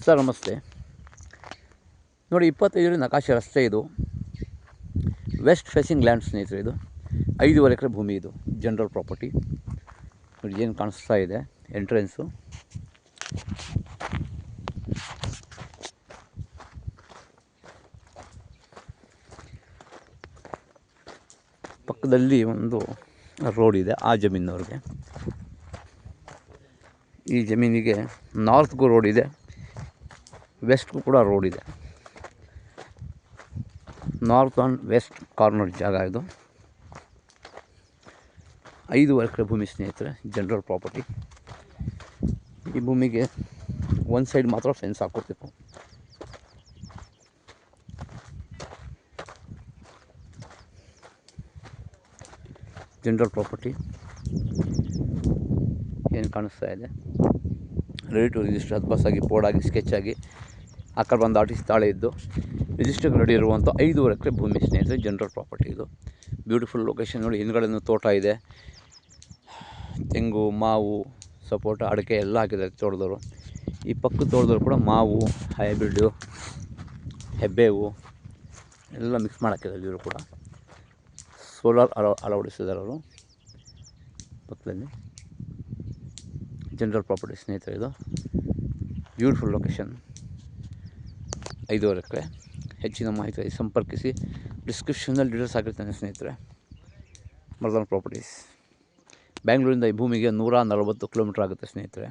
Sir ನಮಸ್ತೆ. ನೋಡಿ, 25 ನಕಾಶೆ ರಸ್ತೆ ಇದು. ವೆಸ್ಟ್ ಫೇಸಿಂಗ್ ಲ್ಯಾಂಡ್ ಸ್ನೇಹಿತರೆ. ಇದು 5.5 ಎಕರೆ ಭೂಮಿ. ಇದು ಜನರಲ್ ಪ್ರಾಪರ್ಟಿ. ನೋಡಿ ಏನು ಕಾಣಿಸ್ತಾ ಇದೆ ಎಂಟ್ರೆನ್ಸು. ಪಕ್ಕದಲ್ಲಿ ಒಂದು ರೋಡ್ ಇದೆ ಆ ಜಮೀನವ್ರಿಗೆ. ಈ ಜಮೀನಿಗೆ ನಾರ್ತ್ಗೂ ರೋಡ್ ಇದೆ, ವೆಸ್ಟ್ಗೂ ಕೂಡ ರೋಡ್ ಇದೆ. ನಾರ್ತ್ ಆ್ಯಂಡ್ ವೆಸ್ಟ್ ಕಾರ್ನರ್ ಜಾಗ ಇದು. 5.5 ಎಕರೆ ಭೂಮಿ ಸ್ನೇಹಿತರೆ, ಜನರಲ್ ಪ್ರಾಪರ್ಟಿ. ಈ ಭೂಮಿಗೆ ಒಂದು ಸೈಡ್ ಮಾತ್ರ ಫೆನ್ಸ್ ಹಾಕೋಬೇಕು. ಜನರಲ್ ಪ್ರಾಪರ್ಟಿ ಏನು ಕಾಣಿಸ್ತಾ ಇದೆ, ರೆಡಿ ಟು ರಿಜಿಸ್ಟರ್. ಬಸ್ಸಾಗಿ ಬೋರ್ಡಾಗಿ ಸ್ಕೆಚಾಗಿ ಆ ಕಡೆ ಬಂದು ಆರ್ಟಿಸಿ ತಾಳೆ ಇದ್ದು ರಿಜಿಸ್ಟರ್ಗೆ ರೆಡಿ ಇರುವಂಥ 5.5 ಎಕರೆ ಭೂಮಿ ಸ್ನೇಹಿತರೆ, ಜನರಲ್ ಪ್ರಾಪರ್ಟಿ ಇದು. Beautiful location. ನೋಡಿ, ಹಿಂದ್ಗಡೆನೂ ತೋಟ ಇದೆ. ತೆಂಗು, ಮಾವು, ಸಪೋಟ, ಅಡಿಕೆ ಎಲ್ಲ ಹಾಕಿದ್ದಾರೆ ತೋಟದವರು. ಈ ಪಕ್ಕದ ತೋಟದವರು ಕೂಡ ಮಾವು, ಹೈಬ್ರಿಡ್ಡು, ಹೆಬ್ಬೇವು ಎಲ್ಲ ಮಿಕ್ಸ್ ಮಾಡಿ ಹಾಕಿದ್ದಾರೆ. ಇವರು ಕೂಡ ಸೋಲಾರ್ ಅಳವಡಿಸಿದ್ದಾರೆ ಅವರು ಪಕ್ಕದಲ್ಲಿ. ಜನರಲ್ ಪ್ರಾಪರ್ಟಿ ಸ್ನೇಹಿತರೆ, ಇದು ಬ್ಯೂಟಿಫುಲ್ ಲೊಕೇಶನ್. 5.5 ಎಕರೆ. ಹೆಚ್ಚಿನ ಮಾಹಿತಿ ಸಂಪರ್ಕಿಸಿ. ಡಿಸ್ಕ್ರಿಪ್ಷನಲ್ಲಿ ಡೀಟೇಲ್ಸ್ ಹಾಕಿರ್ತಾನೆ ಸ್ನೇಹಿತರೆ. ಮರ್ದನ್ ಪ್ರಾಪರ್ಟೀಸ್. ಬ್ಯಾಂಗ್ಳೂರಿಂದ ಈ ಭೂಮಿಗೆ 140 ಕಿಲೋಮೀಟ್ರ್ ಆಗುತ್ತೆ ಸ್ನೇಹಿತರೆ.